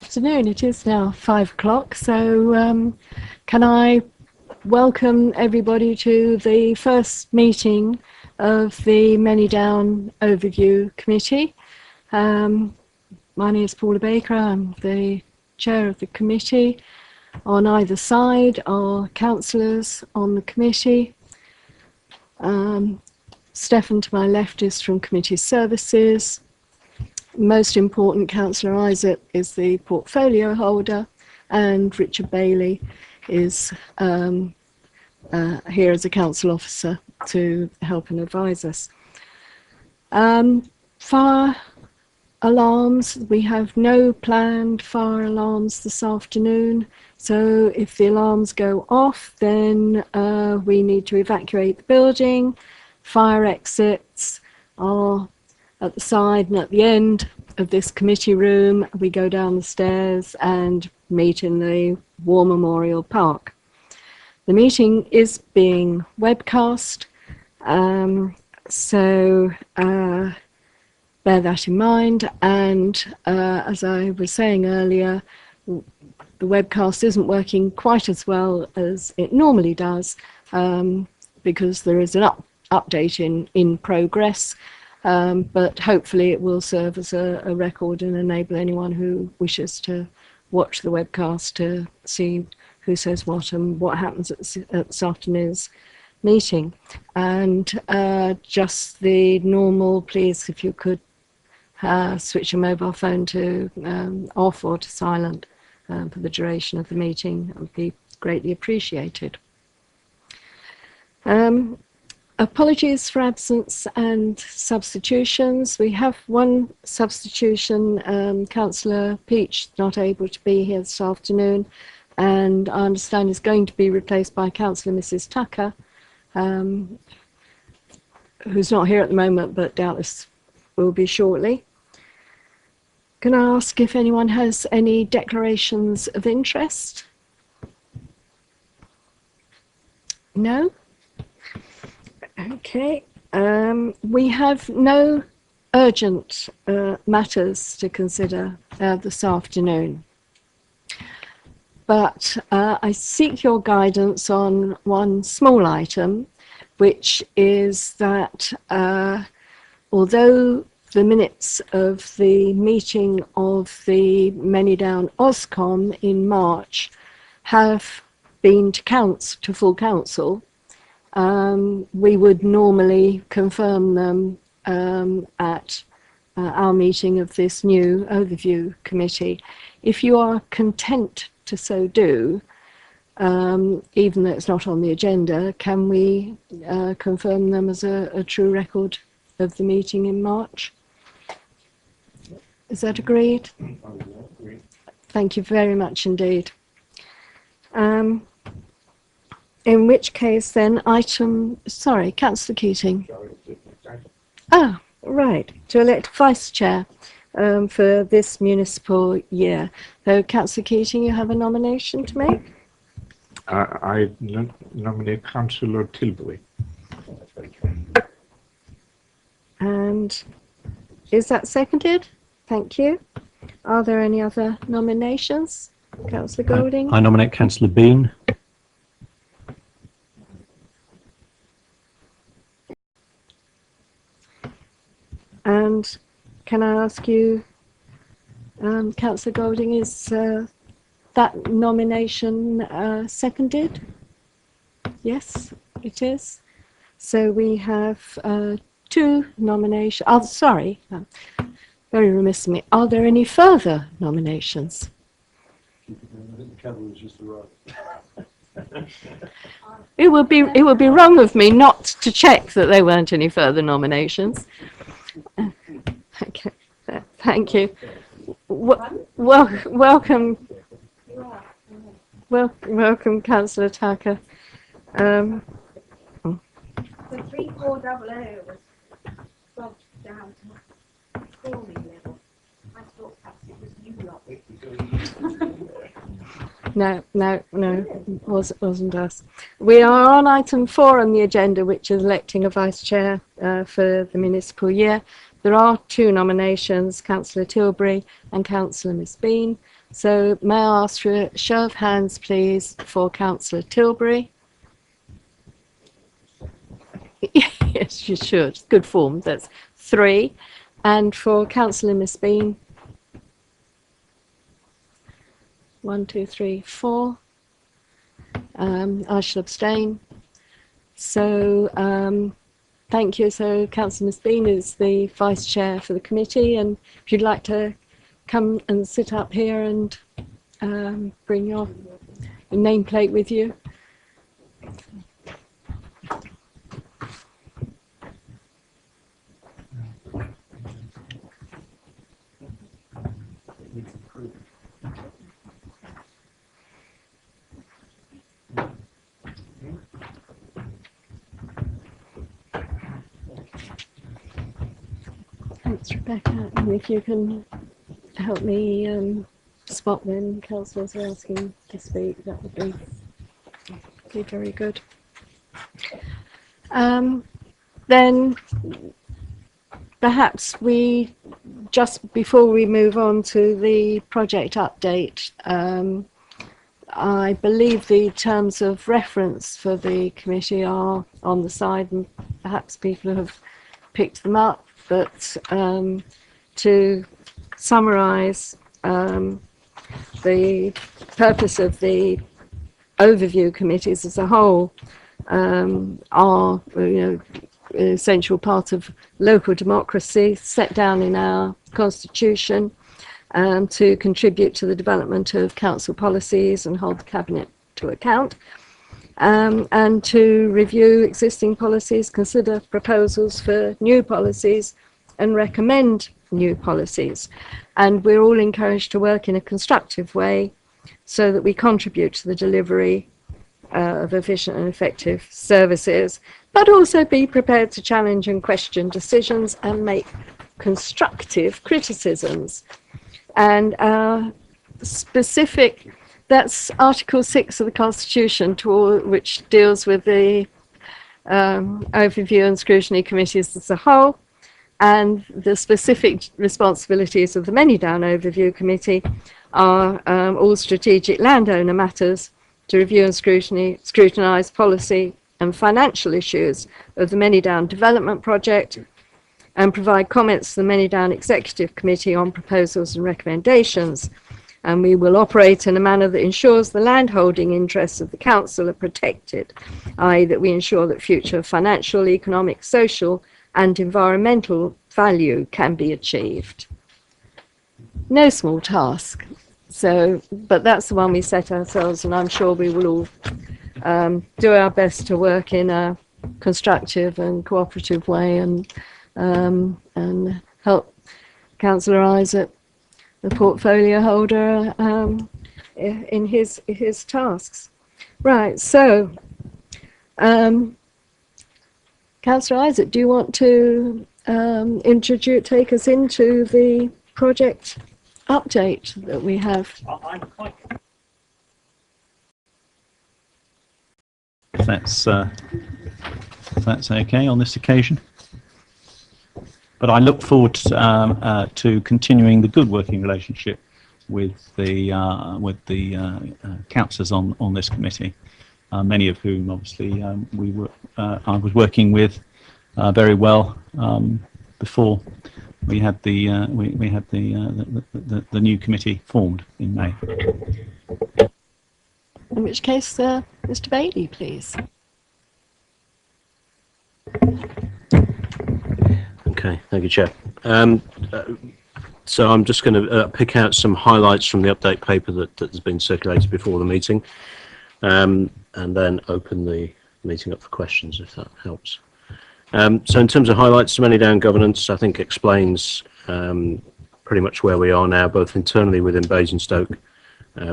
afternoon. It is now 5 o'clock, so can I welcome everybody to the first meeting of the Manydown Overview Committee. My name is Paula Baker. I'm the chair of the committee. On either side are councillors on the committee. Stefan to my left is from Committee Services. Most important, Councillor Isaac is the portfolio holder, and Richard Bailey is here as a council officer to help and advise us. Fire alarms, we have no planned fire alarms this afternoon, so if the alarms go off, then we need to evacuate the building. Fire exits are at the side and at the end of this committee room. We go down the stairs and meet in the War Memorial Park. The meeting is being webcast, so bear that in mind. And as I was saying earlier, the webcast isn't working quite as well as it normally does because there is an update in progress. But hopefully it will serve as a record and enable anyone who wishes to watch the webcast to see who says what and what happens at this afternoon's meeting. And just the normal, please, if you could switch your mobile phone to off or to silent for the duration of the meeting, that would be greatly appreciated. Apologies for absence and substitutions. We have one substitution, Councillor Peach, not able to be here this afternoon, and I understand is going to be replaced by Councillor Mrs. Tucker, who's not here at the moment, but doubtless will be shortly. Can I ask if anyone has any declarations of interest? No? Okay, we have no urgent matters to consider this afternoon, but I seek your guidance on one small item, which is that although the minutes of the meeting of the Manydown Oscom in March have been to full council, we would normally confirm them at our meeting of this new overview committee. If you are content to so do, even though it's not on the agenda, can we confirm them as a true record of the meeting in March? Is that agreed? Thank you very much indeed. In which case then Councillor Keating. Oh, right, to elect vice chair for this municipal year. So Councillor Keating, you have a nomination to make? I nominate Councillor Tilbury. And is that seconded? Thank you. Are there any other nominations? Councillor Golding? I nominate Councillor Bean. And can I ask you, Councillor Golding, is that nomination seconded? Yes, it is. So we have two nominations. Oh, sorry, very remiss of me. Are there any further nominations? It would be wrong of me not to check that there weren't any further nominations. Okay, thank you. Welcome, Councillor Tucker. The 3400 was dropped down to forming level. I thought perhaps it was you lot. No, wasn't us. We are on item 4 on the agenda, which is electing a vice chair for the municipal year. There are two nominations, Councillor Tilbury and Councillor Miss Bean. So may I ask for a show of hands, please, for Councillor Tilbury? Yes, you should. Good form. That's 3. And for Councillor Miss Bean? 1, 2, 3, 4. I shall abstain. So thank you. So Councillor Miss Bean is the Vice Chair for the committee, and if you'd like to come and sit up here and bring your nameplate with you. Thanks, Rebecca. And if you can help me spot when councillors are asking to speak, that would be very good. Then perhaps we, just before we move on to the project update, I believe the terms of reference for the committee are on the side, and perhaps people have picked them up, but to summarise, the purpose of the overview committees as a whole are, an essential part of local democracy set down in our constitution, to contribute to the development of council policies and hold the cabinet to account, and to review existing policies, consider proposals for new policies, and recommend new policies. And we're all encouraged to work in a constructive way so that we contribute to the delivery of efficient and effective services, but also be prepared to challenge and question decisions and make constructive criticisms. And specific, that's Article 6 of the Constitution, which deals with the overview and scrutiny committees as a whole, and the specific responsibilities of the Manydown Overview Committee are all strategic landowner matters, to review and scrutinise policy and financial issues of the Manydown Development Project, and provide comments to the Manydown Executive Committee on proposals and recommendations. And we will operate in a manner that ensures the landholding interests of the council are protected, i.e. that we ensure that future financial, economic, social and environmental value can be achieved. No small task. So, but that's the one we set ourselves, and I'm sure we will all do our best to work in a constructive and cooperative way, and help Councillor Isaac, the portfolio holder, in his tasks. Right, so Councillor Isaac, do you want to take us into the project update that we have? If that's okay on this occasion. But I look forward to continuing the good working relationship with the councillors on this committee, many of whom obviously I was working with very well before we had the new committee formed in May. In which case, Mr. Bailey, please. Okay, thank you, Chair. So I'm just going to pick out some highlights from the update paper that has been circulated before the meeting, and then open the meeting up for questions, if that helps. So in terms of highlights, Manydown governance, I think explains pretty much where we are now, both internally within Basingstoke,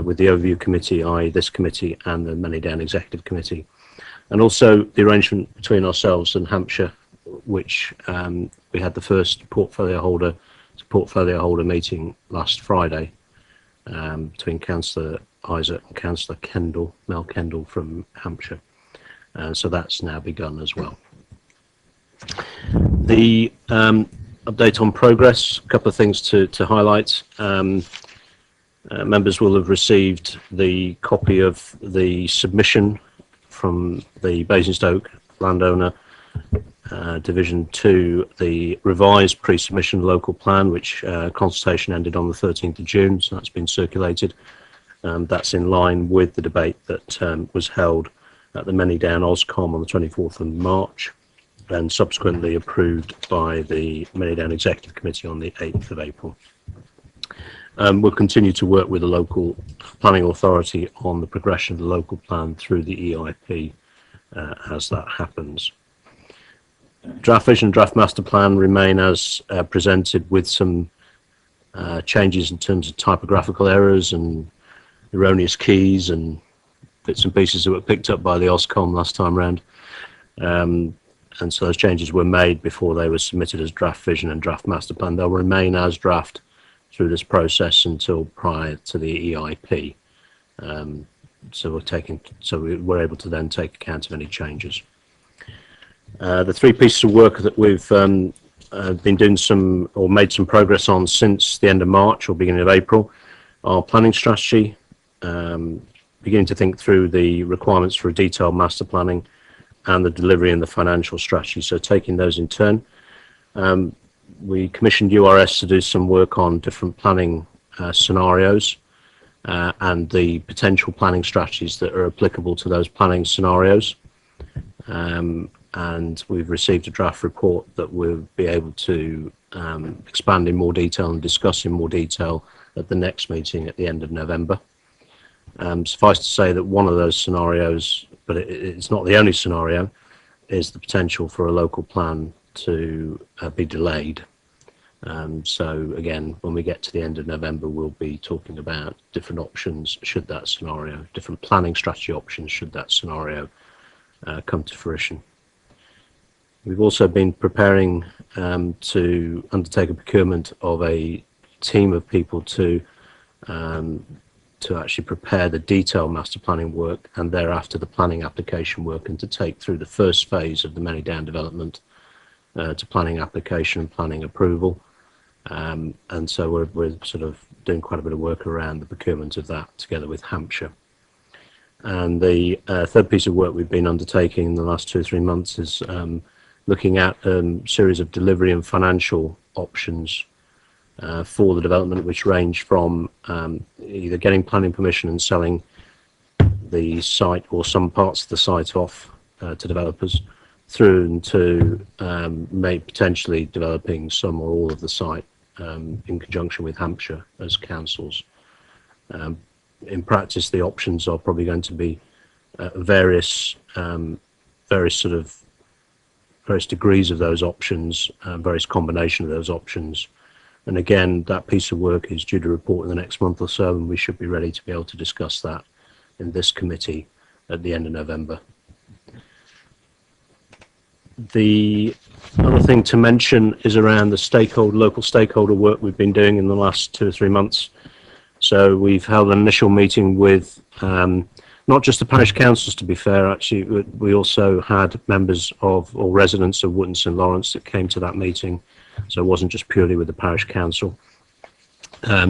with the overview committee, i.e. this committee, and the Manydown Executive Committee, and also the arrangement between ourselves and Hampshire, which we had the first portfolio holder meeting last Friday between Councillor Isaac and Councillor Mel Kendall from Hampshire. So that's now begun as well. The update on progress, a couple of things to highlight. Members will have received the copy of the submission from the Basingstoke landowner division to the revised pre-submission local plan, which consultation ended on the 13th of June, so that's been circulated. That's in line with the debate that was held at the Manydown Oscom on the 24th of March and subsequently approved by the Manydown Executive Committee on the 8th of April. We'll continue to work with the local planning authority on the progression of the local plan through the EIP as that happens. Draft vision, draft master plan remain as presented, with some changes in terms of typographical errors and erroneous keys and bits and pieces that were picked up by the Oscom last time round. And so those changes were made before they were submitted as draft vision and draft master plan. They'll remain as draft through this process until prior to the EIP. So we're able to then take account of any changes. The three pieces of work that we've been doing made some progress on since the end of March or beginning of April are planning strategy, beginning to think through the requirements for a detailed master planning, and the delivery and the financial strategy. So taking those in turn, we commissioned URS to do some work on different planning scenarios and the potential planning strategies that are applicable to those planning scenarios. And we've received a draft report that we'll be able to expand in more detail and discuss in more detail at the next meeting at the end of November. Suffice to say that one of those scenarios, but it's not the only scenario, is the potential for a local plan to be delayed. So again, when we get to the end of November, we'll be talking about different options should that scenario, different planning strategy options should that scenario come to fruition. We've also been preparing to undertake a procurement of a team of people to actually prepare the detailed master planning work and thereafter the planning application work, and to take through the first phase of the Manydown development to planning application and planning approval. And so we're sort of doing quite a bit of work around the procurement of that together with Hampshire. And the third piece of work we've been undertaking in the last 2 or 3 months is looking at a series of delivery and financial options for the development, which range from either getting planning permission and selling the site or some parts of the site off to developers, through to potentially developing some or all of the site in conjunction with Hampshire as councils. In practice, the options are probably going to be various degrees of those options, various combination of those options. And again, that piece of work is due to report in the next month or so, and we should be ready to be able to discuss that in this committee at the end of November. The other thing to mention is around the local stakeholder work we've been doing in the last 2 or 3 months. So we've held an initial meeting with not just the parish councils, to be fair. Actually, we also had members of, or residents of, Wootton St Lawrence that came to that meeting. So it wasn't just purely with the parish council.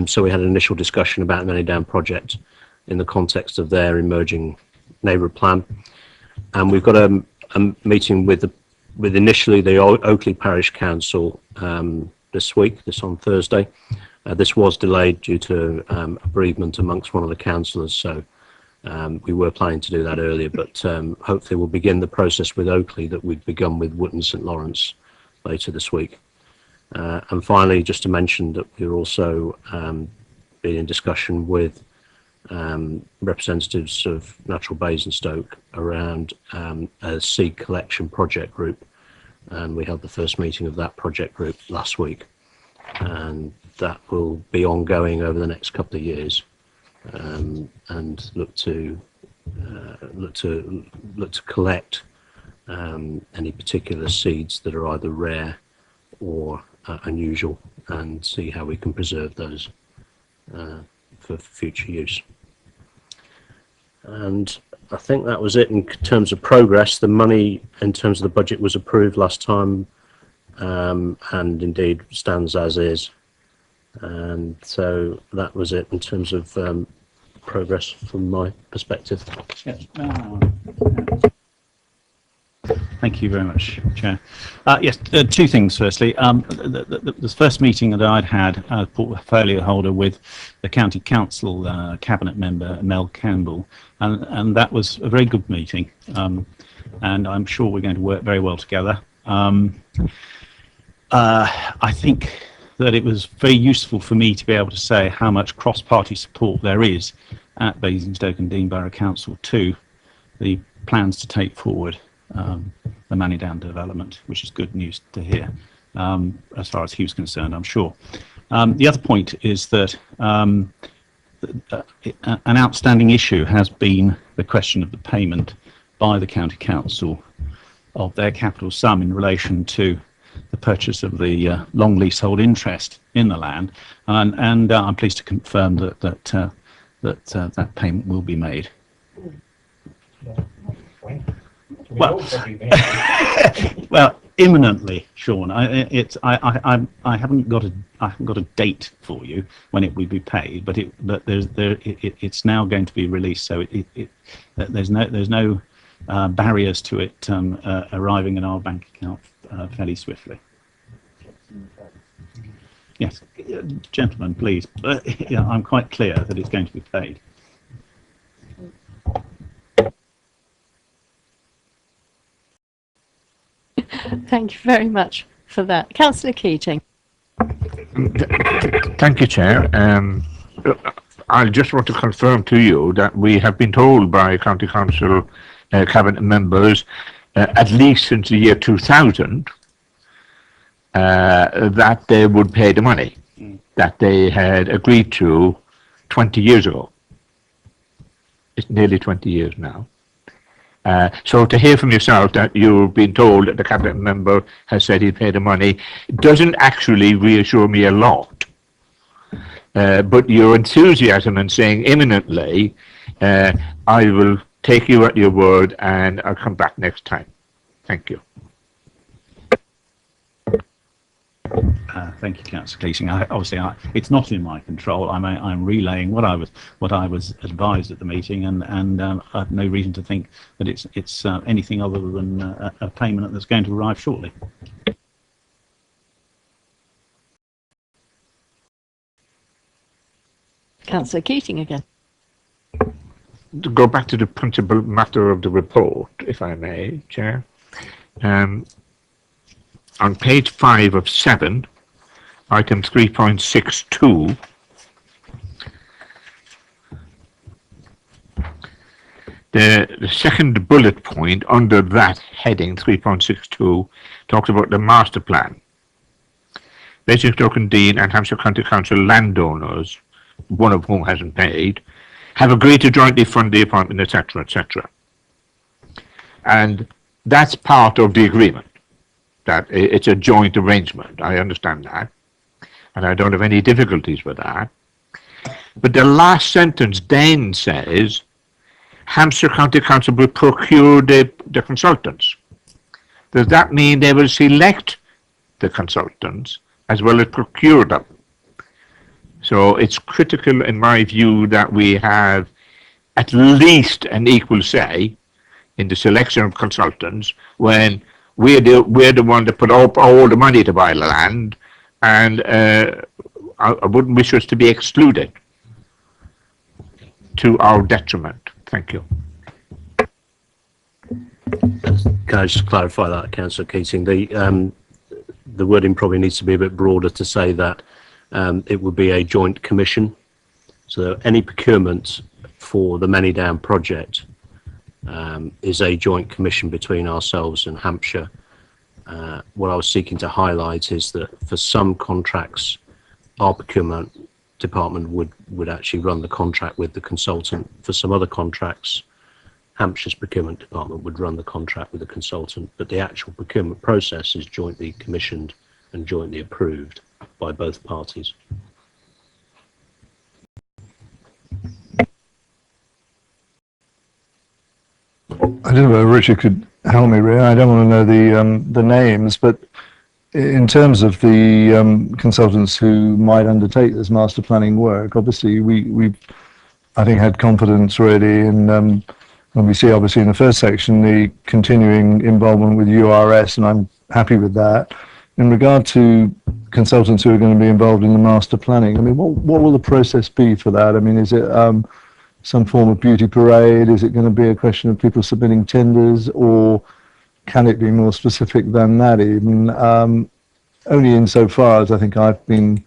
So we had an initial discussion about the Manydown project in the context of their emerging neighbourhood plan. And we've got a meeting with initially the Oakley Parish Council this on Thursday. This was delayed due to a bereavement amongst one of the councillors, so we were planning to do that earlier, but hopefully we'll begin the process with Oakley that we've begun with Wootton St Lawrence later this week. And finally, just to mention that we're also been in discussion with representatives of Natural Basingstoke around a seed collection project group, and we held the first meeting of that project group last week, and that will be ongoing over the next couple of years, and look to collect any particular seeds that are either rare or unusual, and see how we can preserve those for future use. And I think that was it in terms of progress. The money in terms of the budget was approved last time, and indeed stands as is. And so that was it in terms of progress from my perspective. Yes. Thank you very much, Chair. Yes, two things. Firstly, the first meeting that I'd had as portfolio holder with the County Council cabinet member Mel Campbell, and that was a very good meeting. And I'm sure we're going to work very well together. I think that it was very useful for me to be able to say how much cross-party support there is at Basingstoke and Dean Borough Council to the plans to take forward the Manydown development, which is good news to hear as far as he was concerned, I'm sure. The other point is that an outstanding issue has been the question of the payment by the County Council of their capital sum in relation to the purchase of the long leasehold interest in the land, and I'm pleased to confirm that payment will be made. Well, well, imminently, Sean. I haven't got a date for you when it will be paid, but it's now going to be released. So there's no barriers to it arriving in our bank account fairly swiftly. Yes, gentlemen, please. Yeah, I'm quite clear that it's going to be paid. Thank you very much for that. Councillor Keating. Thank you, Chair. I just want to confirm to you that we have been told by County Council cabinet members, at least since the year 2000, that they would pay the money that they had agreed to 20 years ago. It's nearly 20 years now. So to hear from yourself that you've been told that the cabinet member has said he'd pay the money doesn't actually reassure me a lot. But your enthusiasm in saying imminently, I will take you at your word and I'll come back next time. Thank you. Thank you, Councillor Keating. Obviously, it's not in my control. I'm relaying what I was advised at the meeting, and I have no reason to think that it's anything other than a payment that's going to arrive shortly. Councillor Keating again. To go back to the principal matter of the report, if I may, Chair. On page 5 of 7, item 3.62, the second bullet point under that heading, 3.62, talks about the master plan. Basingstoke and Dean and Hampshire County Council landowners, one of whom hasn't paid, have agreed to jointly fund the appointment, etc., etc. And that's part of the agreement, that it's a joint arrangement. I understand that, and I don't have any difficulties with that. But the last sentence then says, Hampshire County Council will procure the consultants. Does that mean they will select the consultants as well as procure them? So it's critical, in my view, that we have at least an equal say in the selection of consultants when we're the one that put up all the money to buy the land, and I wouldn't wish us to be excluded to our detriment. Thank you. Can I just clarify that, Councillor Keating? The wording probably needs to be a bit broader to say that it would be a joint commission. So any procurement for the Manydown project is a joint commission between ourselves and Hampshire. What I was seeking to highlight is that for some contracts, our procurement department would actually run the contract with the consultant. For some other contracts, Hampshire's procurement department would run the contract with the consultant, but the actual procurement process is jointly commissioned and jointly approved by both parties. I don't know whether Richard could help me, really. I don't want to know the names, but in terms of the consultants who might undertake this master planning work, obviously we I think had confidence really in when we see obviously in the first section the continuing involvement with URS, and I'm happy with that. In regard to consultants who are going to be involved in the master planning, I mean, what will the process be for that? I mean, is it some form of beauty parade? Is it going to be a question of people submitting tenders, or can it be more specific than that even? Only insofar as I think I've been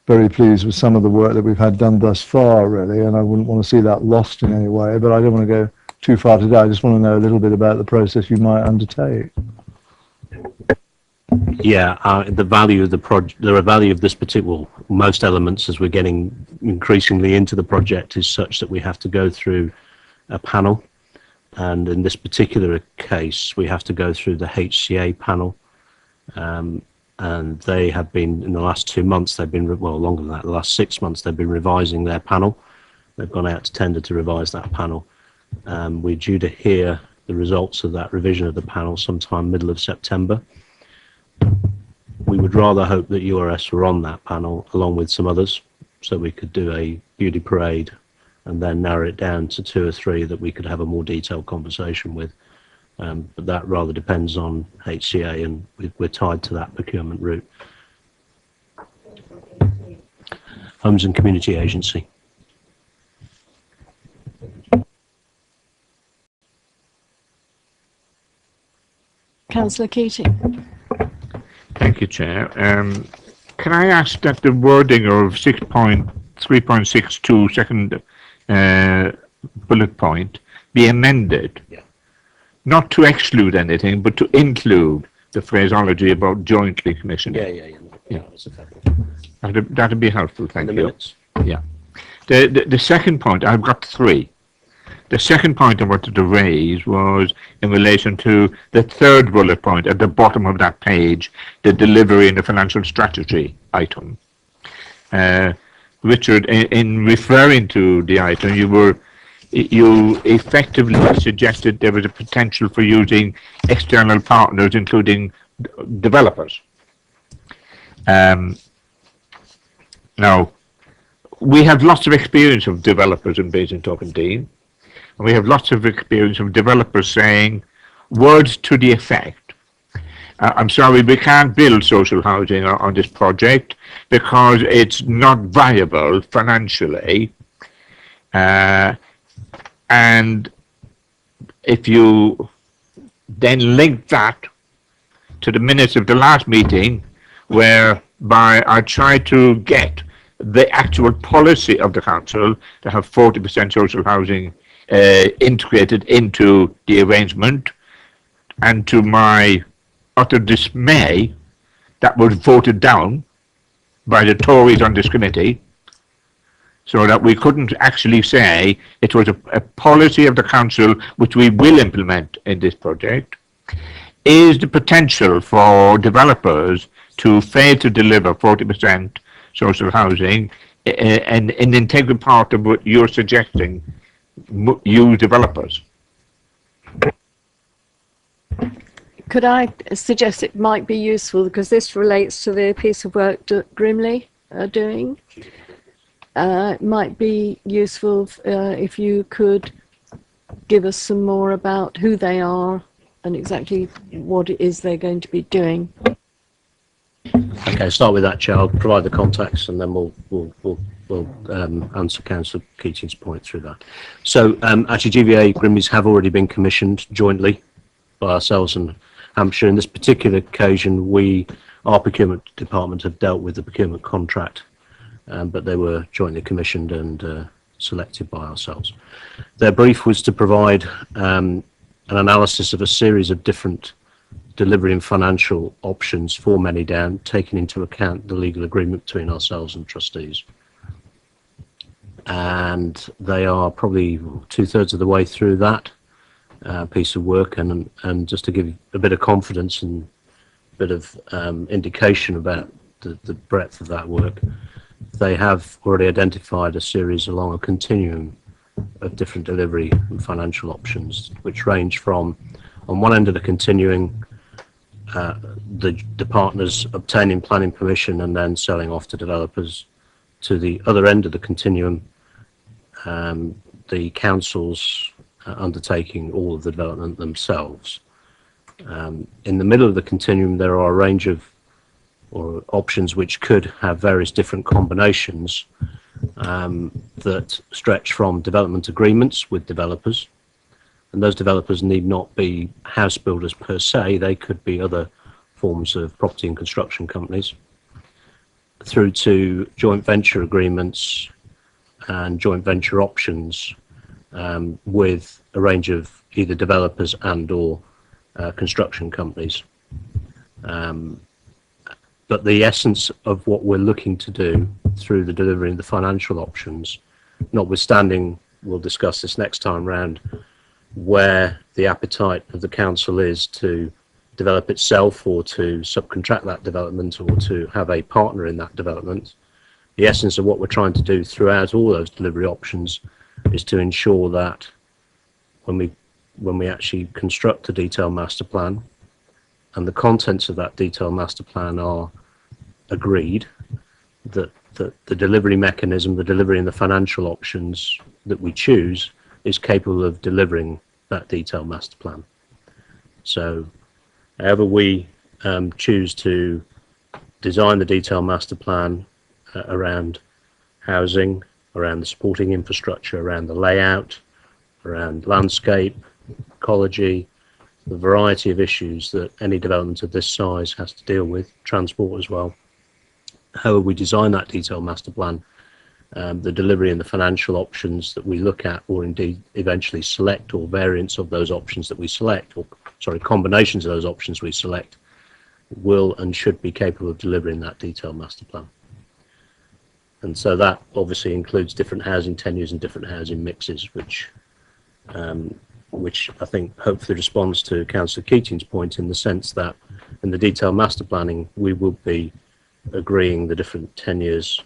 very pleased with some of the work that we've had done thus far, really, and I wouldn't want to see that lost in any way, but I don't want to go too far today. I just want to know a little bit about the process you might undertake. Yeah, the value of the project, the value of this particular, well, most elements as we're getting increasingly into the project is such that we have to go through a panel. And in this particular case, we have to go through the HCA panel. And they have been, in the last 2 months, they've been, well, longer than that, the last 6 months, they've been revising their panel. They've gone out to tender to revise that panel. We're due to hear the results of that revision of the panel sometime middle of September. We would rather hope that URS were on that panel along with some others, so we could do a beauty parade and then narrow it down to 2 or 3 that we could have a more detailed conversation with. But that rather depends on HCA, and we're tied to that procurement route. Homes and Community Agency. Councillor Keating. Thank you, Chair. Can I ask that the wording of 6.3.62 second bullet point be amended? Yeah. Not to exclude anything, but to include the phraseology about jointly commissioning. Yeah. That's a fair point. That'd be helpful, thank In the you. minutes. Yeah. The second point, I've got 3. The second point I wanted to raise was in relation to the third bullet point at the bottom of that page, the delivery and the financial strategy item. Richard, in referring to the item, you effectively suggested there was a potential for using external partners, including developers. Now, we have lots of experience of developers in Basingstoke and Dean. And we have lots of experience of developers saying words to the effect, I'm sorry, we can't build social housing on this project because it's not viable financially. And if you then link that to the minutes of the last meeting, whereby I tried to get the actual policy of the council to have 40% social housing integrated into the arrangement, and to my utter dismay, that was voted down by the Tories on this committee, so that we couldn't actually say it was a policy of the council which we will implement in this project. Is the potential for developers to fail to deliver 40% social housing an integral part of what you're suggesting? Use developers. Could I suggest it might be useful, because this relates to the piece of work that Grimley are doing. It might be useful if you could give us some more about who they are and exactly what it is they're going to be doing. Okay, start with that, Chair. I'll provide the context, and then we'll answer Councillor Keating's point through that. So actually GVA Grimleys have already been commissioned jointly by ourselves and Hampshire. In this particular occasion, our procurement department have dealt with the procurement contract, but they were jointly commissioned and selected by ourselves. Their brief was to provide an analysis of a series of different delivery and financial options for Manydown, taking into account the legal agreement between ourselves and trustees. And they are probably 2/3 of the way through that piece of work, and just to give you a bit of confidence and a bit of indication about the breadth of that work, they have already identified a series along a continuum of different delivery and financial options, which range from, on one end of the continuing, the partners obtaining planning permission and then selling off to developers. To the other end of the continuum, the councils undertaking all of the development themselves. In the middle of the continuum, there are a range of options which could have various different combinations that stretch from development agreements with developers, and those developers need not be house builders per se. They could be other forms of property and construction companies, through to joint venture agreements and joint venture options with a range of either developers and or construction companies. But the essence of what we're looking to do through the delivery of the financial options, notwithstanding, we'll discuss this next time round, where the appetite of the council is to develop itself or to subcontract that development or to have a partner in that development. The essence of what we're trying to do throughout all those delivery options is to ensure that when we actually construct a detailed master plan and the contents of that detailed master plan are agreed, that the delivery mechanism, the delivery and the financial options that we choose is capable of delivering that detailed master plan. So however we choose to design the detailed master plan around housing, around the supporting infrastructure, around the layout, around landscape, ecology, the variety of issues that any development of this size has to deal with, transport as well. However we design that detailed master plan, the delivery and the financial options that we look at, or indeed eventually select, or variants of those options that we select, or sorry, combinations of those options we select, will and should be capable of delivering that detailed master plan. And so that obviously includes different housing tenures and different housing mixes, which I think hopefully responds to Councillor Keating's point, in the sense that in the detailed master planning we will be agreeing the different tenures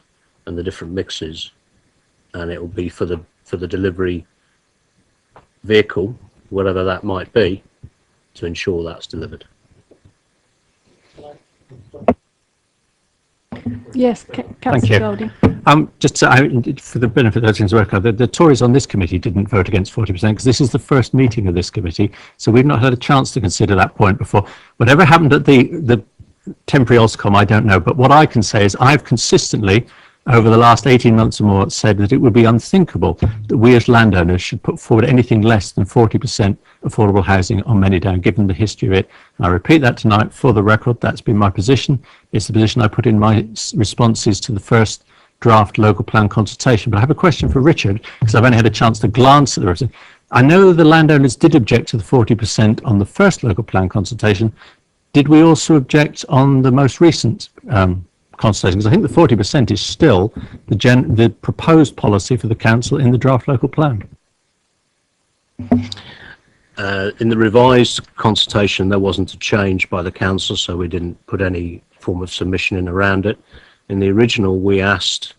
and the different mixes, and it will be for the delivery vehicle, whatever that might be, to ensure that's delivered. Yes, Councillor Golding. Just for the benefit of those things work out, the Tories on this committee didn't vote against 40% because this is the first meeting of this committee, so we've not had a chance to consider that point before. Whatever happened at the temporary Ofcom, I don't know, but what I can say is I've consistently, over the last 18 months or more, said that it would be unthinkable that we as landowners should put forward anything less than 40% affordable housing on Manydown, given the history of it. And I repeat that tonight for the record. That's been my position. It's the position I put in my responses to the first draft local plan consultation. But I have a question for Richard, because I've only had a chance to glance at the rest. I know the landowners did object to the 40% on the first local plan consultation. Did we also object on the most recent consultation? Because I think the 40% is still the proposed policy for the council in the draft local plan. In the revised consultation, there wasn't a change by the council, so we didn't put any form of submission in around it. In the original, we asked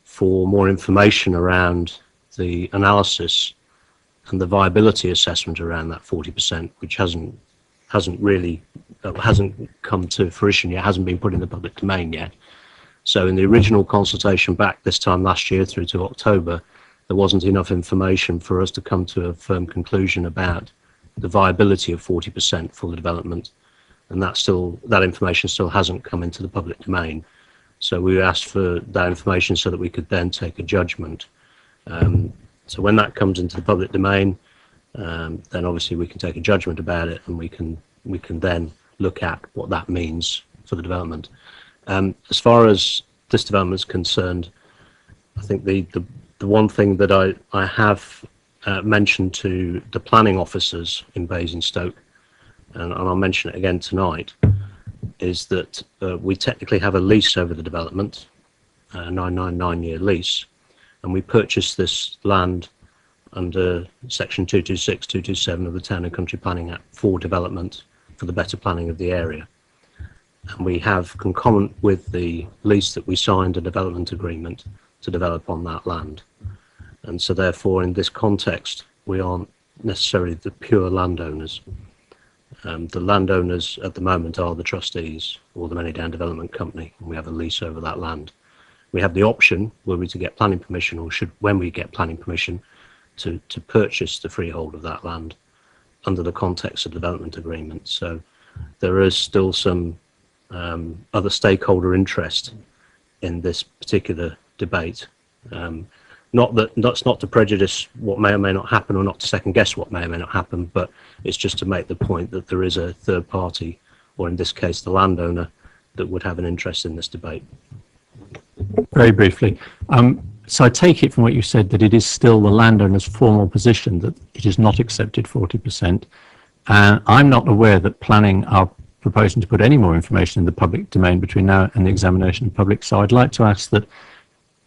for more information around the analysis and the viability assessment around that 40%, which hasn't come to fruition yet, hasn't been put in the public domain yet. So in the original consultation back this time last year through to October, there wasn't enough information for us to come to a firm conclusion about the viability of 40% for the development, and that information still hasn't come into the public domain. So we asked for that information so that we could then take a judgment. So when that comes into the public domain, then obviously we can take a judgment about it, and we can then look at what that means for the development. As far as this development is concerned, I think the one thing that I have mentioned to the planning officers in Basingstoke, and I'll mention it again tonight, is that we technically have a lease over the development, a 999-year lease, and we purchased this land under section 226, 227 of the Town and Country Planning Act for development, for the better planning of the area. And we have concomitant with the lease that we signed a development agreement to develop on that land. And so therefore in this context we aren't necessarily the pure landowners. The landowners at the moment are the trustees or the Manydown Development Company, and we have a lease over that land. We have the option, were we to get planning permission, or when we get planning permission, to purchase the freehold of that land under the context of development agreement. So there is still some other stakeholder interest in this particular debate. That's not to prejudice what may or may not happen, or not to second guess what may or may not happen, but it's just to make the point that there is a third party, or in this case the landowner, that would have an interest in this debate. Very briefly. So I take it from what you said that it is still the landowner's formal position that it is not accepted 40%. And I'm not aware that planning are proposing to put any more information in the public domain between now and the examination of public. So I'd like to ask that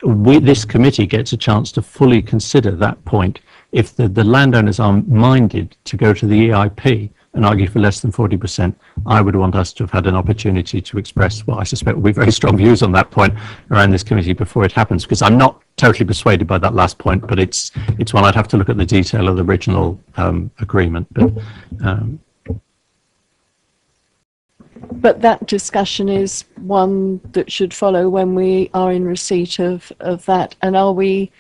this committee gets a chance to fully consider that point. If the landowners are minded to go to the EIP and argue for less than 40%, I would want us to have had an opportunity to express what I suspect will be very strong views on that point around this committee before it happens, because I'm not totally persuaded by that last point, but it's one I'd have to look at the detail of the original agreement. But that discussion is one that should follow when we are in receipt of that. And are we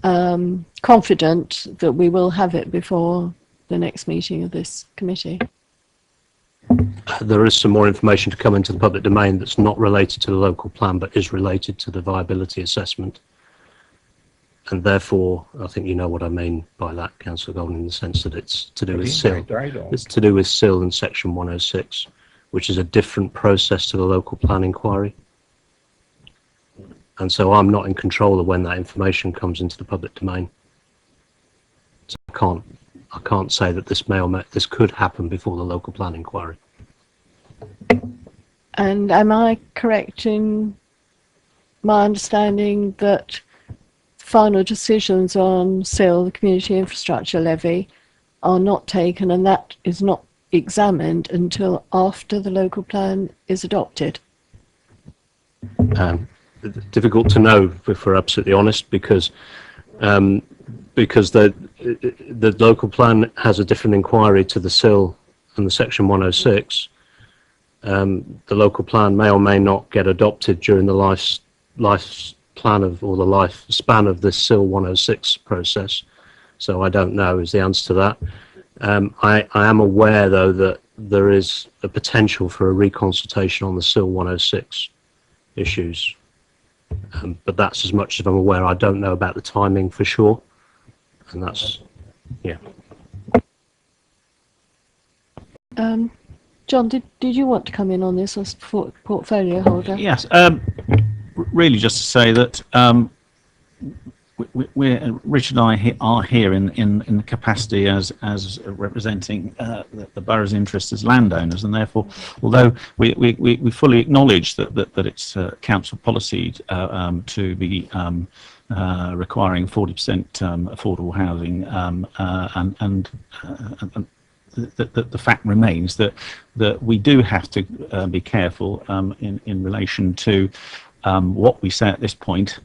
confident that we will have it before the next meeting of this committee? There is some more information to come into the public domain that's not related to the local plan, but is related to the viability assessment. And therefore, I think you know what I mean by that, Councillor Golden, in the sense that it's to do with SIL. It's to do with SIL in section 106, which is a different process to the local plan inquiry. And so I'm not in control of when that information comes into the public domain. So I can't say that this could happen before the local plan inquiry. And am I correct in my understanding that final decisions on SIL, the Community Infrastructure Levy, are not taken, and that is not examined until after the local plan is adopted? Difficult to know, if we're absolutely honest, because the local plan has a different inquiry to the SIL and the section 106. The local plan may or may not get adopted during the lifespan of the SIL 106 process. So I don't know is the answer to that. I am aware, though, that there is a potential for a reconsultation on the SIL 106 issues. But that's as much as I'm aware. I don't know about the timing for sure. And that's, yeah. John, did you want to come in on this as portfolio holder? Yes, really just to say that Richard and I are here in the capacity as representing the borough's interests as landowners, and therefore, although we fully acknowledge that it's council policy to be requiring 40% affordable housing, and the fact remains that we do have to be careful in relation to what we say at this point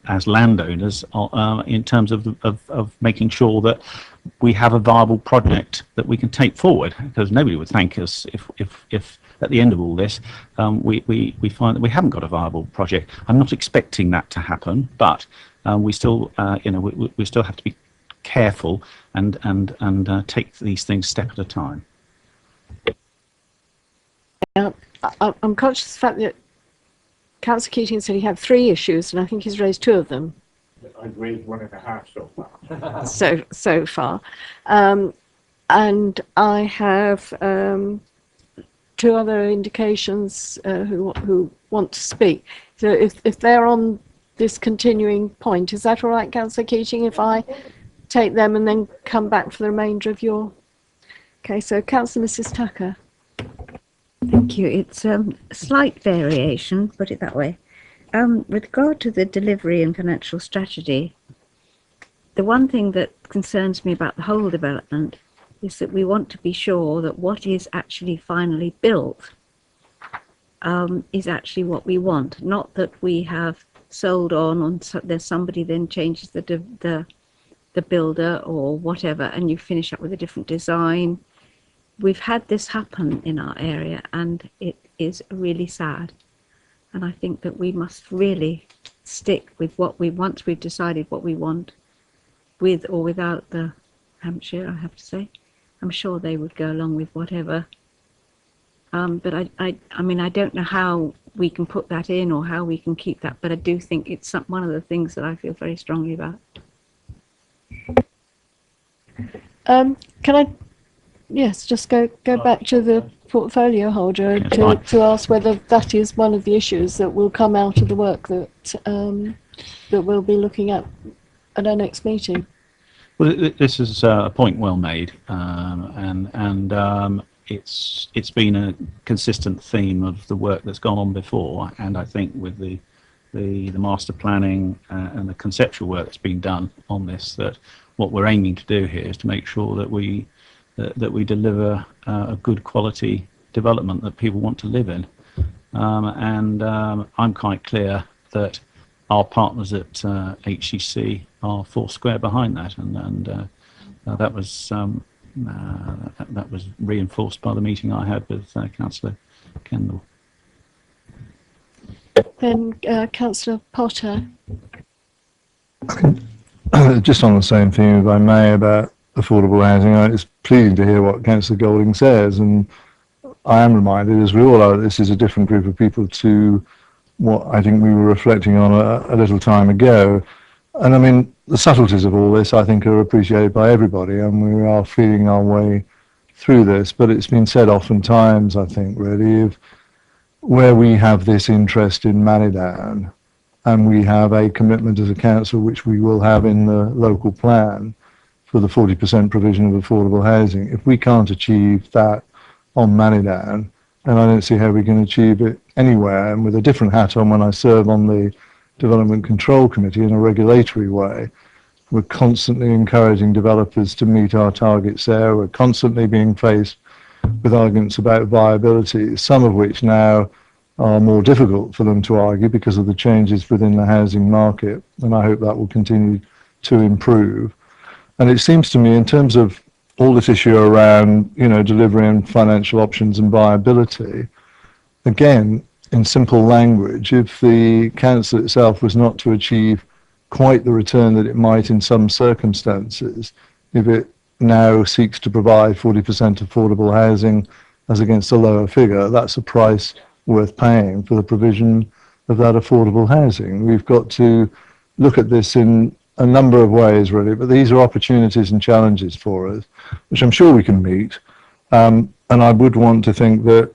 as landowners in terms of making sure that we have a viable project that we can take forward, because nobody would thank us if at the end of all this we find that we haven't got a viable project. I'm not expecting that to happen, but we still we still have to be careful and take these things step at a time. I'm conscious of the fact that Councillor Keating said he had 3 issues, and I think he's raised 2 of them. I've raised 1.5 so far. so far, and I have 2 other indications who want to speak. So if they're on this continuing point, is that all right, Councillor Keating? If I take them and then come back for the remainder of your. Okay, so Councillor Mrs. Tucker. Thank you. It's a slight variation, put it that way. With regard to the delivery and financial strategy, the one thing that concerns me about the whole development is that we want to be sure that what is actually finally built is actually what we want, not that we have sold on there's somebody then changes the builder or whatever, and you finish up with a different design. we've had this happen in our area, and it is really sad. And I think that we must really stick with what we, once we've decided what we want, with or without the Hampshire, I have to say. I'm sure they would go along with whatever. But I mean, I don't know how we can put that in or how we can keep that, but I do think it's one of the things that I feel very strongly about. Can I, yes, just go back to the portfolio holder to ask whether that is one of the issues that will come out of the work that that we'll be looking at our next meeting. Well, this is a point well made, and it's been a consistent theme of the work that's gone on before, and I think with the master planning and the conceptual work that's been done on this, that what we're aiming to do here is to make sure that we deliver a good quality development that people want to live in, and I'm quite clear that our partners at HCC are foursquare behind that, and that was reinforced by the meeting I had with Councillor Kendall. Then Councillor Potter. Just on the same theme, if I may, about affordable housing, it's pleasing to hear what Councillor Golding says, and I am reminded, as we all are, this is a different group of people to what I think we were reflecting on a little time ago. And I mean, the subtleties of all this, I think, are appreciated by everybody, and we are feeling our way through this. But it's been said oftentimes, I think, really, if where we have this interest in Manydown, and we have a commitment as a council, which we will have in the local plan, for the 40% provision of affordable housing, if we can't achieve that on Manydown, and I don't see how we can achieve it anywhere. And with a different hat on, when I serve on the Development Control Committee in a regulatory way, we're constantly encouraging developers to meet our targets there. We're constantly being faced with arguments about viability, some of which now are more difficult for them to argue because of the changes within the housing market, and I hope that will continue to improve. And it seems to me, in terms of all this issue around, delivery and financial options and viability, again, in simple language, if the council itself was not to achieve quite the return that it might in some circumstances, if it now seeks to provide 40% affordable housing as against a lower figure, that's a price worth paying for the provision of that affordable housing. We've got to look at this in a number of ways, really, but these are opportunities and challenges for us, which I'm sure we can meet. And I would want to think that,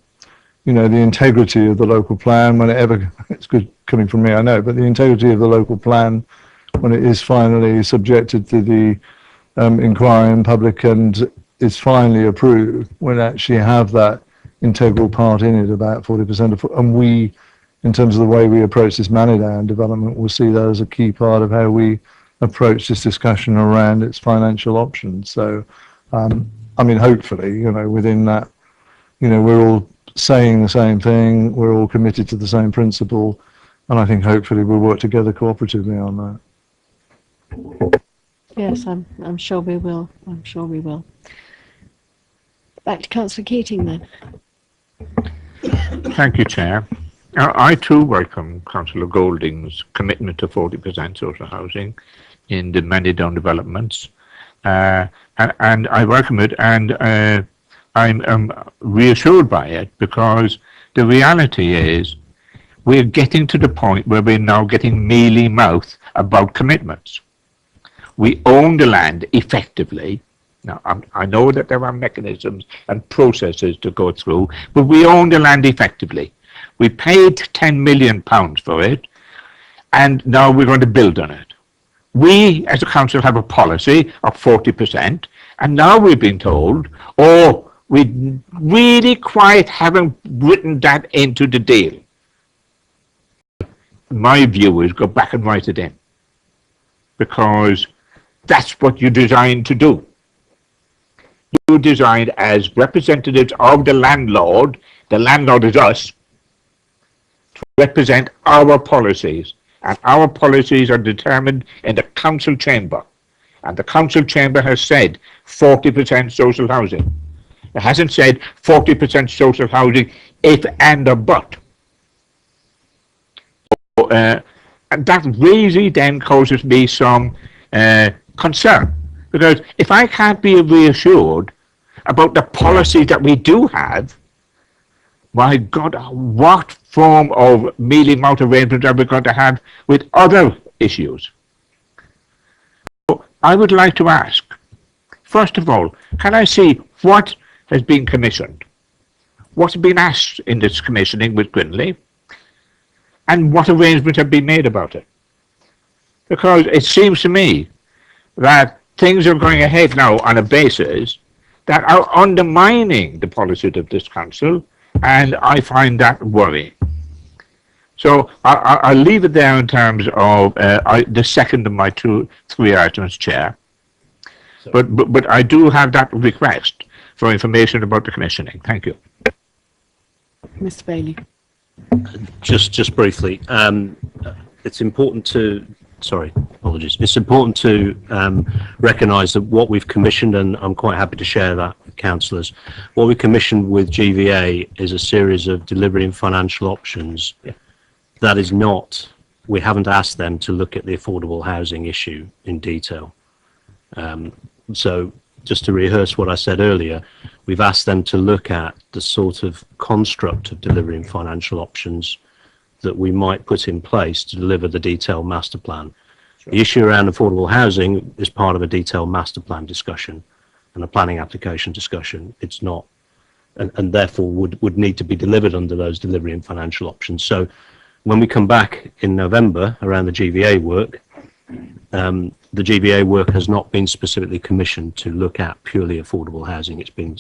the integrity of the local plan, whenever, it's good coming from me, I know, but the integrity of the local plan, when it is finally subjected to the inquiry in public and is finally approved, will actually have that integral part in it, about 40% of, and we, in terms of the way we approach this Manydown development, will see that as a key part of how we approach this discussion around its financial options. So, I mean, hopefully, within that, we're all saying the same thing, we're all committed to the same principle, and I think hopefully we'll work together cooperatively on that. Yes, I'm sure we will. I'm sure we will. Back to Councillor Keating then. Thank you, Chair. I too welcome Councillor Golding's commitment to 40% social housing in the Manydown developments, and I welcome it, and I'm reassured by it, because the reality is we're getting to the point where we're now getting mealy-mouthed about commitments. We own the land effectively. Now, I know that there are mechanisms and processes to go through, but we own the land effectively. We paid £10 million for it, and now we're going to build on it. We, as a council, have a policy of 40%, and now we've been told, we really quite haven't written that into the deal. My view is go back and write it in, because that's what you designed to do. You designed, as representatives of the landlord is us, to represent our policies, and our policies are determined in the council chamber, and the council chamber has said 40% social housing. It hasn't said 40% social housing if and or but. And that really then causes me some concern, because if I can't be reassured about the policy that we do have, my God, what form of mealy mouth arrangement are we going to have with other issues? So I would like to ask, first of all, can I see what has been commissioned? What's been asked in this commissioning with Grinley? And what arrangements have been made about it? Because it seems to me that things are going ahead now on a basis that are undermining the policy of this council, and I find that worrying. So I'll leave it there in terms of the second of my three items, Chair. But I do have that request for information about the commissioning. Thank you. Mr. Bailey. Just briefly, it's important to, sorry, apologies. It's important to recognise that what we've commissioned, and I'm quite happy to share that with councillors, what we commissioned with GVA is a series of delivery and financial options. Yeah. That is not, we haven't asked them to look at the affordable housing issue in detail. So just to rehearse what I said earlier, we've asked them to look at the sort of construct of delivering financial options that we might put in place to deliver the detailed master plan. Sure. The issue around affordable housing is part of a detailed master plan discussion and a planning application discussion. It's not, and therefore would need to be delivered under those delivery and financial options. So when we come back in November around the GVA work, the GVA work has not been specifically commissioned to look at purely affordable housing. It's been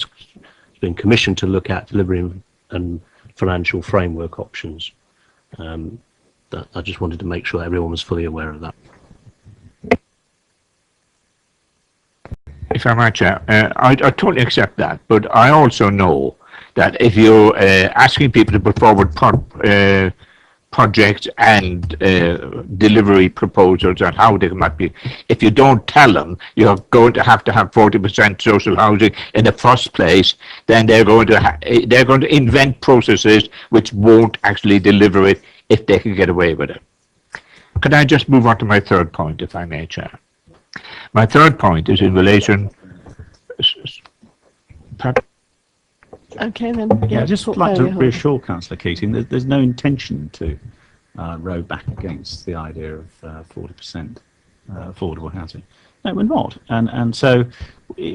commissioned to look at delivery and financial framework options. I just wanted to make sure everyone was fully aware of that. If I might, Chair, I totally accept that, but I also know that if you're asking people to put forward projects and delivery proposals on how they might be, if you don't tell them you're going to have 40% social housing in the first place, then they're going to invent processes which won't actually deliver it if they can get away with it. Could I just move on to my third point, if I may, Chair? My third point is in relation. Okay, then. Yeah, I'd just like to reassure Councillor Keating that there's no intention to row back against the idea of 40% affordable housing. No, we're not. And so,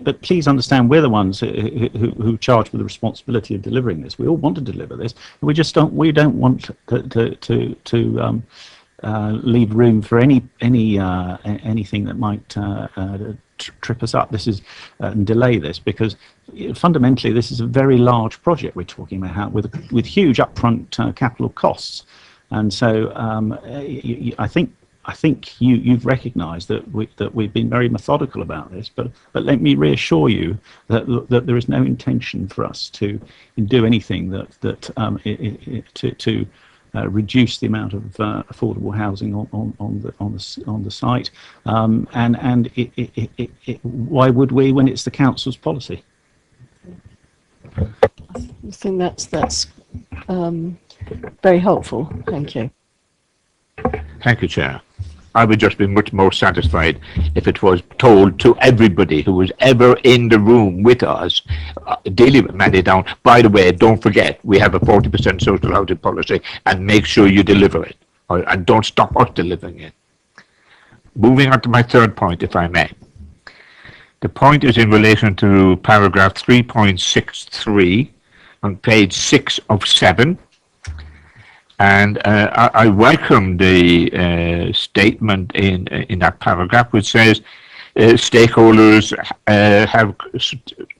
but please understand, we're the ones who charge with the responsibility of delivering this. We all want to deliver this. We just don't. We don't want to leave room for anything that might trip us up. This is and delay this, because fundamentally this is a very large project we're talking about with huge upfront capital costs, and so I think you've recognised that we've been very methodical about this, but let me reassure you that there is no intention for us to do anything to reduce the amount of affordable housing on the site, and why would we when it's the council's policy? I think that's very helpful. Thank you. Thank you, Chair. I would just be much more satisfied if it was told to everybody who was ever in the room with us dealing with Manydown, by the way, don't forget we have a 40% social housing policy, and make sure you deliver it, and don't stop us delivering it. Moving on to my third point, if I may. The point is in relation to paragraph 3.63 on page 6 of 7. And I welcome the statement in that paragraph which says stakeholders have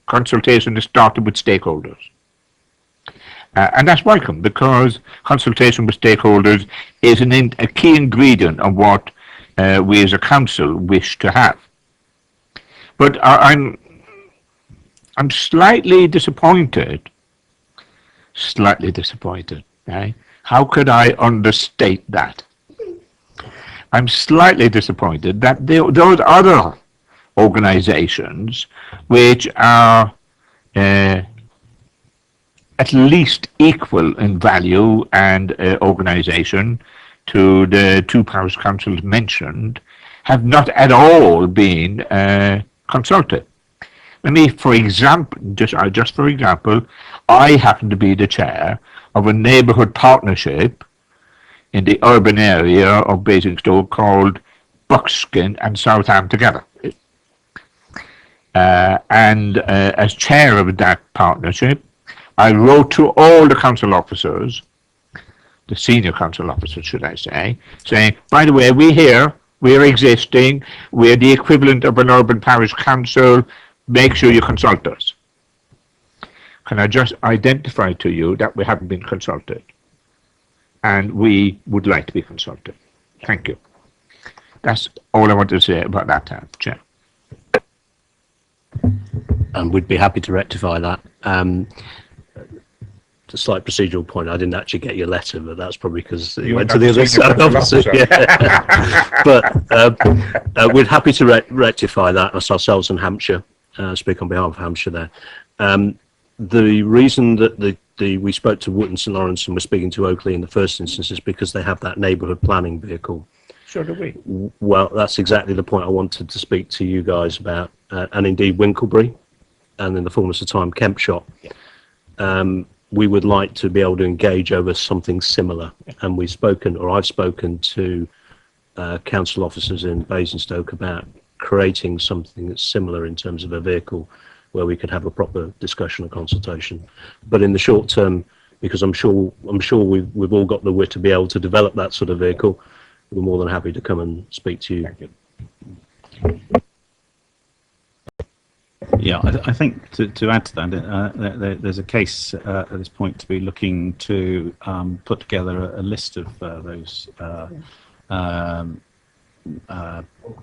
consultation started with stakeholders. And that's welcome, because consultation with stakeholders is a key ingredient of what we as a council wish to have. But I'm slightly disappointed. Right? How could I understate that? I'm slightly disappointed that those other organizations which are at least equal in value and organisation to the two parish councils mentioned, have not at all been consulted. Let me, for example, just for example, I happen to be the chair of a neighbourhood partnership in the urban area of Basingstoke called Buckskin and Southam together. As chair of that partnership, I wrote to all the council officers, the senior council officers, should I say, saying, by the way, we're existing, we're the equivalent of an urban parish council, make sure you consult us. Can I just identify to you that we haven't been consulted? And we would like to be consulted. Thank you. That's all I want to say about that, Chair. And we'd be happy to rectify that. A slight procedural point, I didn't actually get your letter, but that's probably because it went to the other side, obviously. Yeah. But we're happy to rectify that as ourselves in Hampshire, speak on behalf of Hampshire there. The reason that we spoke to Wootton St Lawrence and we're speaking to Oakley in the first instance is because they have that neighbourhood planning vehicle. So do we. Well, that's exactly the point I wanted to speak to you guys about, and indeed Winklebury, and in the fullness of time Kempshott. Yeah. We would like to be able to engage over something similar, and I've spoken to council officers in Basingstoke about creating something that's similar in terms of a vehicle where we could have a proper discussion and consultation. But in the short term, because I'm sure we've all got the wit to be able to develop that sort of vehicle, we're more than happy to come and speak to you. Thank you. Yeah, I think to add to that, there's a case at this point to be looking to put together a list of those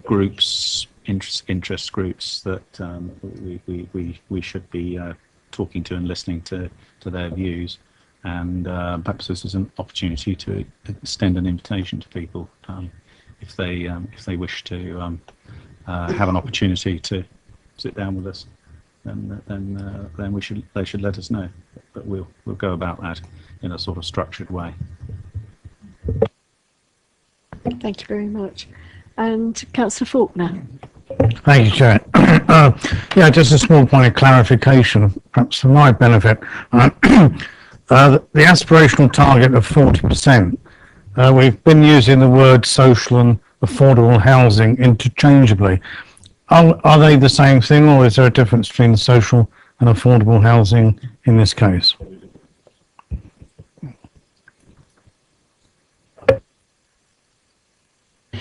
groups, interest groups that we should be talking to and listening to their views, and perhaps this is an opportunity to extend an invitation to people if they wish to have an opportunity to sit down with us, then they should let us know. But we'll go about that in a sort of structured way. Thank you very much. And Councillor Faulkner. Thank you, Chair. Yeah, just a small point of clarification, perhaps for my benefit. The aspirational target of 40%, we've been using the word social and affordable housing interchangeably. Are they the same thing, or is there a difference between social and affordable housing in this case?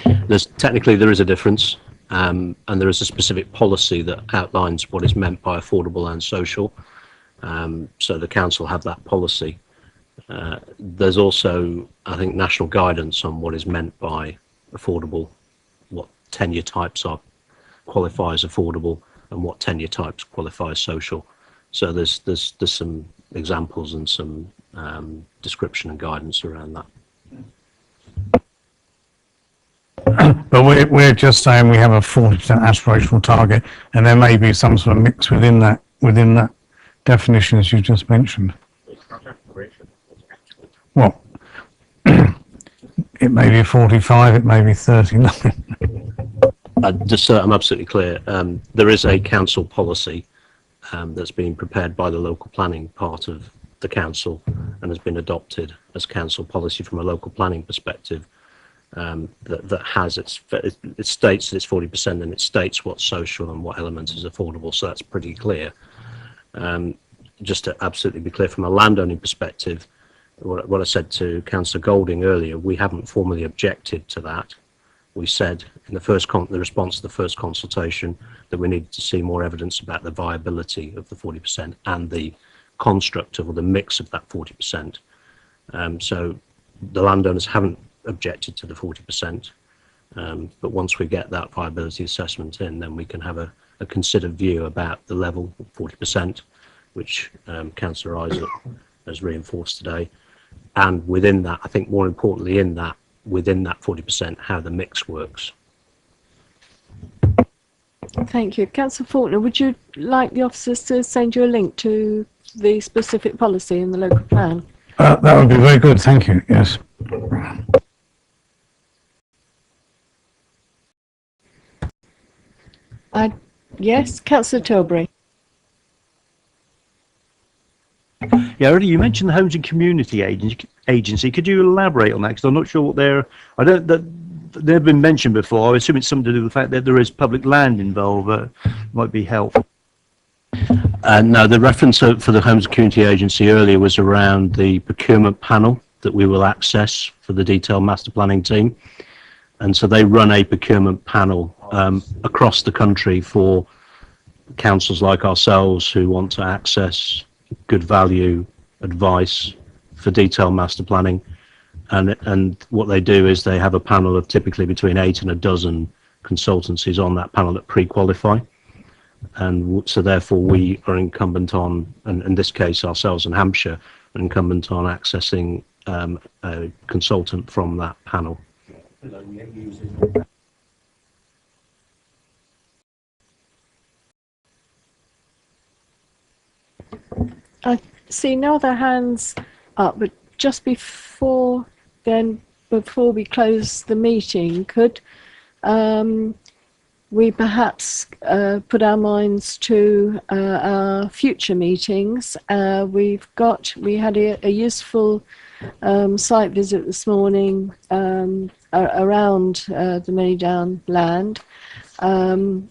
There is a difference, and there is a specific policy that outlines what is meant by affordable and social. So the council have that policy. There's also, I think, national guidance on what is meant by affordable, what tenure types qualify as affordable, and what tenure types qualify as social. So there's some examples and some description and guidance around that. But we're just saying we have a 40% aspirational target, and there may be some sort of mix within that definition as you just mentioned. Well, it may be 45, it may be 39. Just so I'm absolutely clear, there is a council policy that's being prepared by the local planning part of the council and has been adopted as council policy from a local planning perspective. That has it states that it's 40%, and it states what's social and what element is affordable, so that's pretty clear. Just to absolutely be clear from a landowning perspective, what I said to Councillor Golding earlier, we haven't formally objected to that. We said in the response to the first consultation that we needed to see more evidence about the viability of the 40% and the construct of, or the mix of that 40%. So the landowners haven't objected to the 40%, but once we get that viability assessment in, then we can have a considered view about the level of 40%, which Councillor Isaac has reinforced today, and within that, I think more importantly within that 40%, how the mix works. Thank you. Councillor Faulkner, would you like the officers to send you a link to the specific policy in the local plan? That would be very good, thank you, yes. Yes, Councillor Tilbury. Yeah, already you mentioned the Homes and Community Agency. Could you elaborate on that? Because I'm not sure what they've been mentioned before. I assume it's something to do with the fact that there is public land involved. Might be helpful. No, the reference for the Homes and Community Agency earlier was around the procurement panel that we will access for the detailed master planning team. And so they run a procurement panel across the country for councils like ourselves who want to access good value advice for detailed master planning. And what they do is they have a panel of typically between 8 and a dozen consultancies on that panel that pre-qualify. And so therefore we are incumbent on, and in this case ourselves in Hampshire, are incumbent on accessing a consultant from that panel. I see no other hands up, but just before we close the meeting, could we perhaps put our minds to our future meetings? We had a useful site visit this morning around the Manydown land, and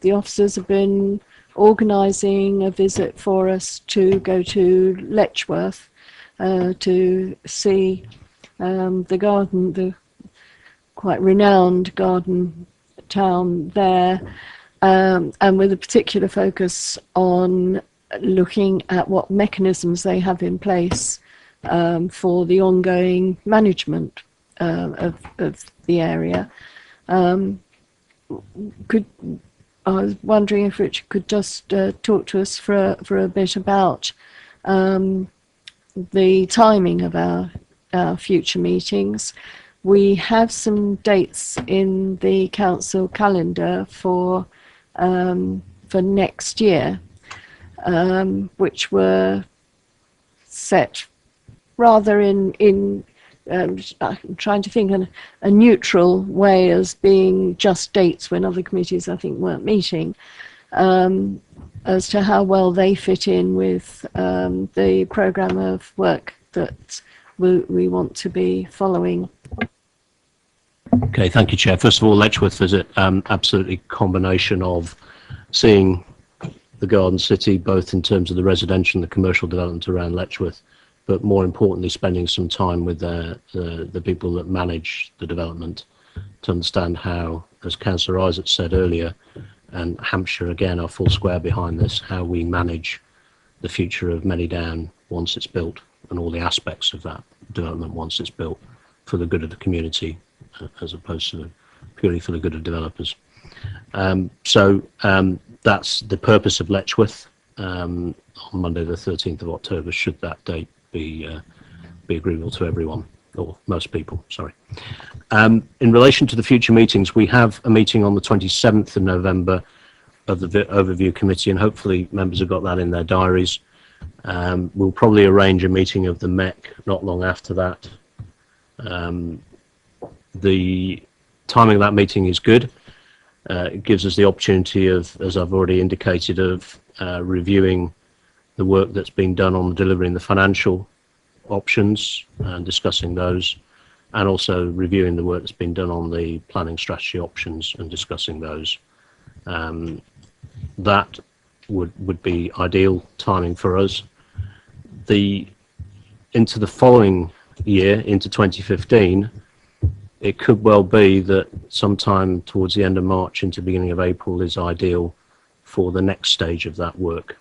the officers have been organising a visit for us to go to Letchworth to see the garden, the quite renowned garden town there, and with a particular focus on looking at what mechanisms they have in place for the ongoing management of the area. I was wondering if Richard could just talk to us for a bit about the timing of our future meetings. We have some dates in the council calendar for next year, which were set rather in I'm trying to think in a neutral way as being just dates when other committees I think weren't meeting, as to how well they fit in with the programme of work that we want to be following. Okay, thank you, Chair. First of all, Letchworth visit, absolutely combination of seeing the Garden City, both in terms of the residential and the commercial development around Letchworth, but more importantly, spending some time with the people that manage the development to understand how, as Councillor Isaac said earlier, and Hampshire again are full square behind this, how we manage the future of Manydown once it's built and all the aspects of that development once it's built for the good of the community as opposed to purely for the good of developers. So that's the purpose of Letchworth on Monday the 13th of October, should that date be agreeable to everyone, or most people, sorry. In relation to the future meetings, we have a meeting on the 27th of November of the Overview Committee, and hopefully members have got that in their diaries. We'll probably arrange a meeting of the MEC not long after that. The timing of that meeting is good. It gives us the opportunity of, as I've already indicated, of reviewing the work that's been done on delivering the financial options and discussing those, and also reviewing the work that's been done on the planning strategy options and discussing those. That would be ideal timing for us. Into the following year, into 2015, it could well be that sometime towards the end of March into the beginning of April is ideal for the next stage of that work.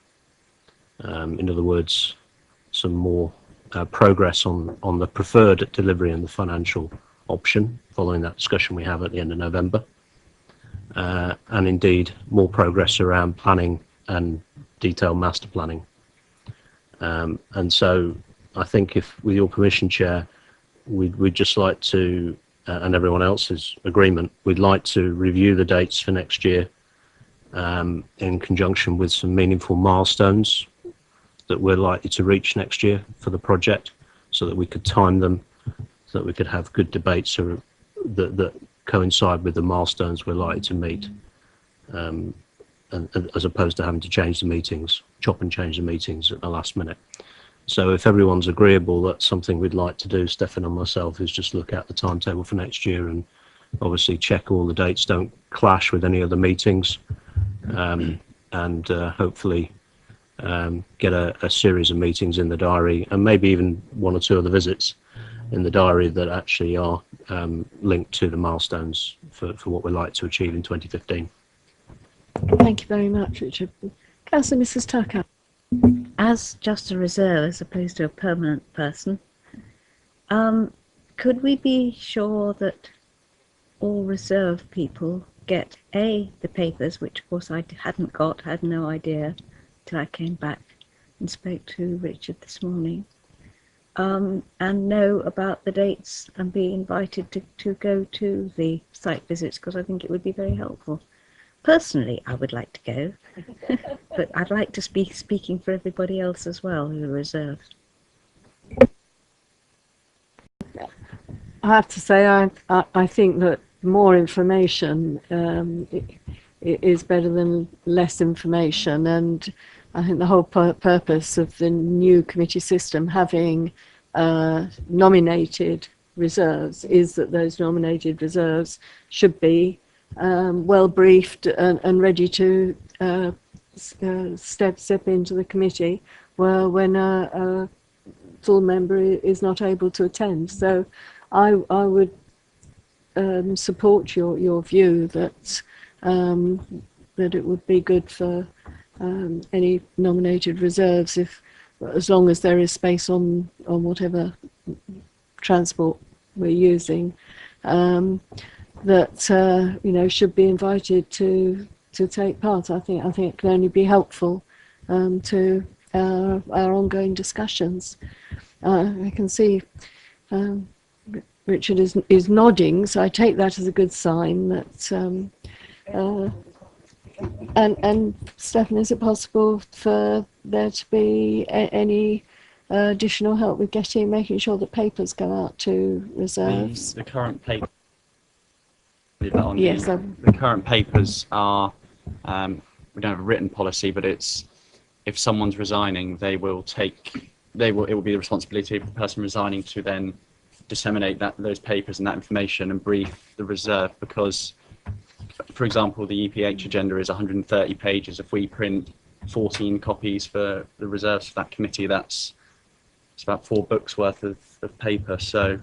In other words, some more progress on the preferred delivery and the financial option following that discussion we have at the end of November. And indeed, more progress around planning and detailed master planning. And so I think if, with your permission, Chair, we'd just like to and everyone else's agreement, we'd like to review the dates for next year in conjunction with some meaningful milestones that we're likely to reach next year for the project, so that we could time them, so that we could have good debates that coincide with the milestones we're likely to meet, and as opposed to having to change the meetings, chop and change the meetings at the last minute. So if everyone's agreeable, that's something we'd like to do, Stefan and myself, is just look at the timetable for next year and obviously check all the dates don't clash with any other meetings, and hopefully get a series of meetings in the diary, and maybe even one or two other visits in the diary that actually are linked to the milestones for what we'd like to achieve in 2015. Thank you very much, Richard. Councillor Mrs. Tucker. As just a reserve as opposed to a permanent person, could we be sure that all reserve people get the papers, which of course I hadn't got, had no idea till I came back and spoke to Richard this morning, and know about the dates and be invited to go to the site visits, because I think it would be very helpful. Personally, I would like to go, but I'd like to speaking for everybody else as well who are reserved. I have to say, I think that more information is better than less information, and I think the whole purpose of the new committee system having nominated reserves is that those nominated reserves should be well briefed and ready to step into the committee when a full member is not able to attend. So I would support your view that that it would be good for any nominated reserves, as long as there is space on whatever transport we're using, that should be invited to take part. I think it can only be helpful to our ongoing discussions. I can see Richard is nodding, so I take that as a good sign that. And Stefan, is it possible for there to be any additional help with making sure that papers go out to reserves? The current paper. Yes, the current papers are. We don't have a written policy, but it's if someone's resigning, it will be the responsibility of the person resigning to then disseminate those papers and that information and brief the reserve, because, for example, the EPH agenda is 130 pages. If we print 14 copies for the reserves for that committee, it's about 4 books worth of paper. So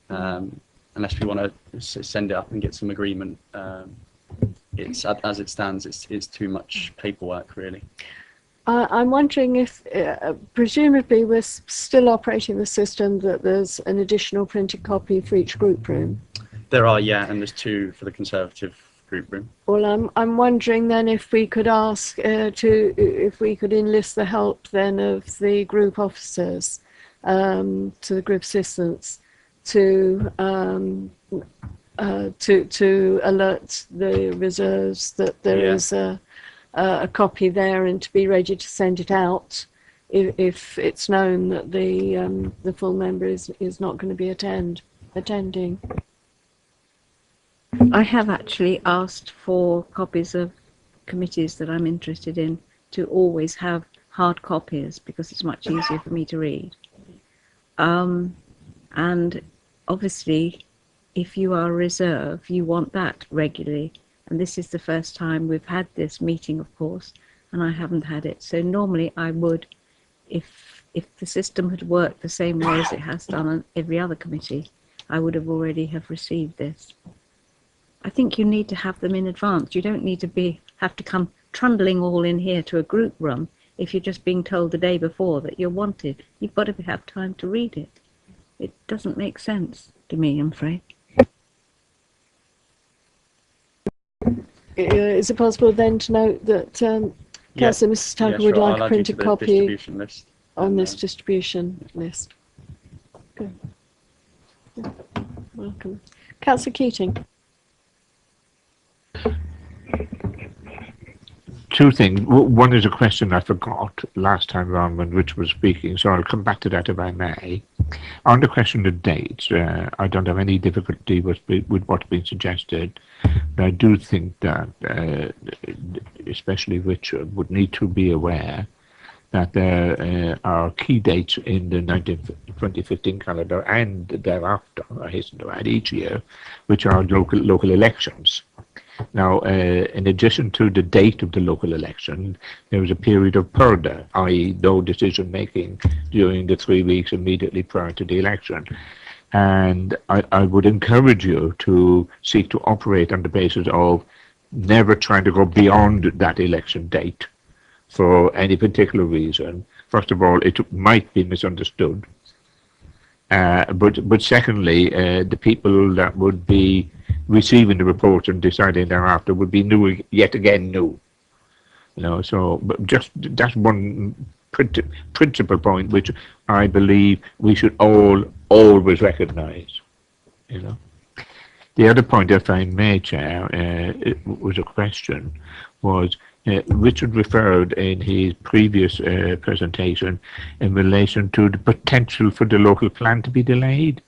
unless we want to send it up and get some agreement, it's as it stands, it's too much paperwork, really. I'm wondering if, presumably, we're still operating the system that there's an additional printed copy for each group room. There are, yeah, and there's 2 for the Conservative group room. Well, I'm wondering then if we could ask if we could enlist the help then of the group officers, to the group assistants, to alert the reserves that there is a copy there, and to be ready to send it out if it's known that the full member is not going to be attending. I have actually asked for copies of committees that I'm interested in to always have hard copies, because it's much easier for me to read. And obviously, if you are a reserve, you want that regularly. And this is the first time we've had this meeting, of course, and I haven't had it. So normally I would, if the system had worked the same way as it has done on every other committee, I would have already have received this. I think you need to have them in advance. You don't need to have to come trundling all in here to a group room if you're just being told the day before that you're wanted. You've got to have time to read it. It doesn't make sense to me, I'm afraid. Is it possible then to note that Councillor Mrs. Tucker would like a printed copy on this distribution list? Good. Welcome. Councillor Keating. Two things. One is a question I forgot last time round when Rich was speaking, so I'll come back to that if I may. On the question of dates, I don't have any difficulty with what's been suggested. But I do think that, especially Richard, would need to be aware that there are key dates in the 2015 calendar and thereafter, I hasten to add, each year, which are local elections. Now, in addition to the date of the local election, there was a period of purdah, i.e. no decision making during the 3 weeks immediately prior to the election. And I would encourage you to seek to operate on the basis of never trying to go beyond that election date for any particular reason. First of all, it might be misunderstood. But secondly, the people that would be receiving the report and deciding thereafter would be new, yet again new. You know, so but just that's one principal point which I believe we should all always recognise. You know, the other point, if I may, Chair, it was a question. Was Richard referred in his previous presentation in relation to the potential for the local plan to be delayed.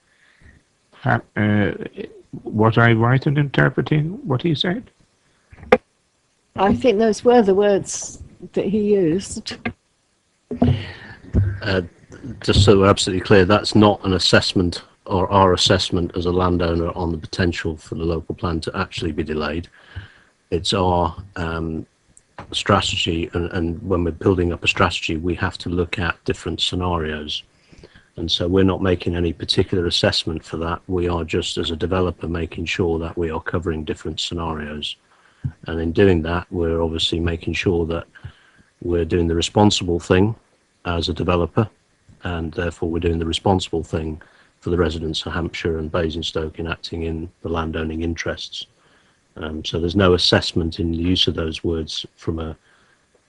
Was I right in interpreting what he said? I think those were the words that he used. Just so we're absolutely clear, that's not an assessment or our assessment as a landowner on the potential for the local plan to actually be delayed. It's our strategy, and when we're building up a strategy, we have to look at different scenarios. And so we're not making any particular assessment for that. We are just, as a developer, making sure that we are covering different scenarios. And in doing that, we're obviously making sure that we're doing the responsible thing as a developer, and therefore we're doing the responsible thing for the residents of Hampshire and Basingstoke in acting in the landowning interests. So there's no assessment in the use of those words from a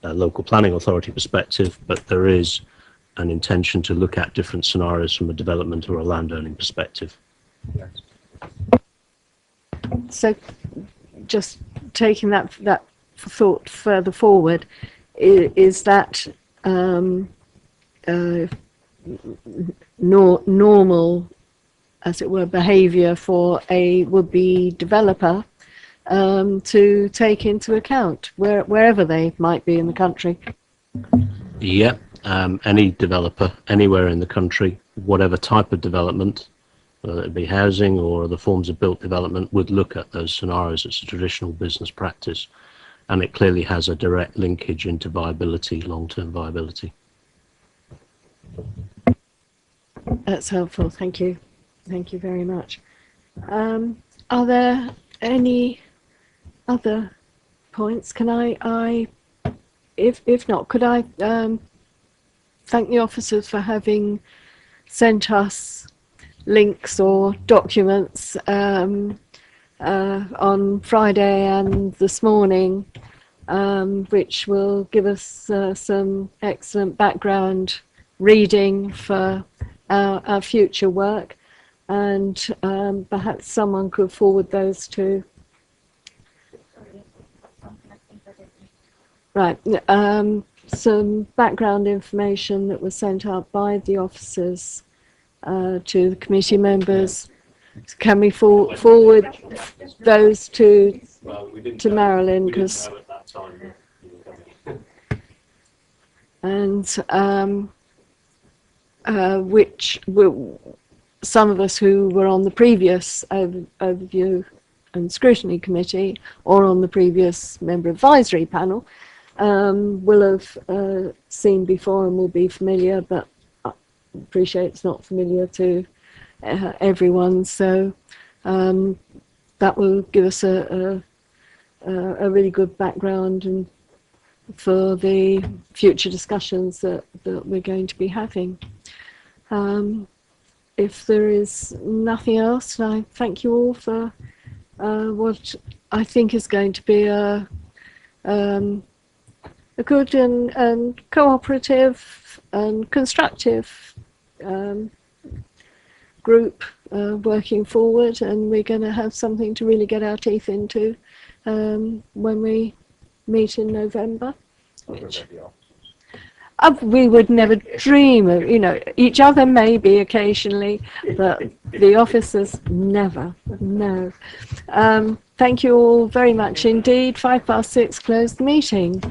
local planning authority perspective, but there is an intention to look at different scenarios from a development or a landowning perspective. So just taking that thought further forward, is that normal, as it were, behaviour for a would-be developer to take into account wherever they might be in the country? Yeah, any developer anywhere in the country, whatever type of development, whether it be housing or other forms of built development, would look at those scenarios. It's a traditional business practice, and it clearly has a direct linkage into viability, long-term viability. That's helpful. Thank you. Thank you very much. Are there any other points? Can I if not, could I thank the officers for having sent us links or documents on Friday and this morning, which will give us some excellent background reading for our future work, and perhaps someone could forward those to. Right, some background information that was sent out by the officers to the committee members. Can we forward those to Marilyn? Because and which some of us who were on the previous overview and scrutiny committee or on the previous member advisory panel will have seen before and will be familiar, but I appreciate it's not familiar to everyone. So that will give us a really good background and for the future discussions that we're going to be having. If there is nothing else, I thank you all for what I think is going to be a good and cooperative and constructive group working forward, and we're going to have something to really get our teeth into when we meet in November. Which, we would never dream of, each other maybe occasionally, but the officers never, no. Thank you all very much indeed. 6:05, closed the meeting.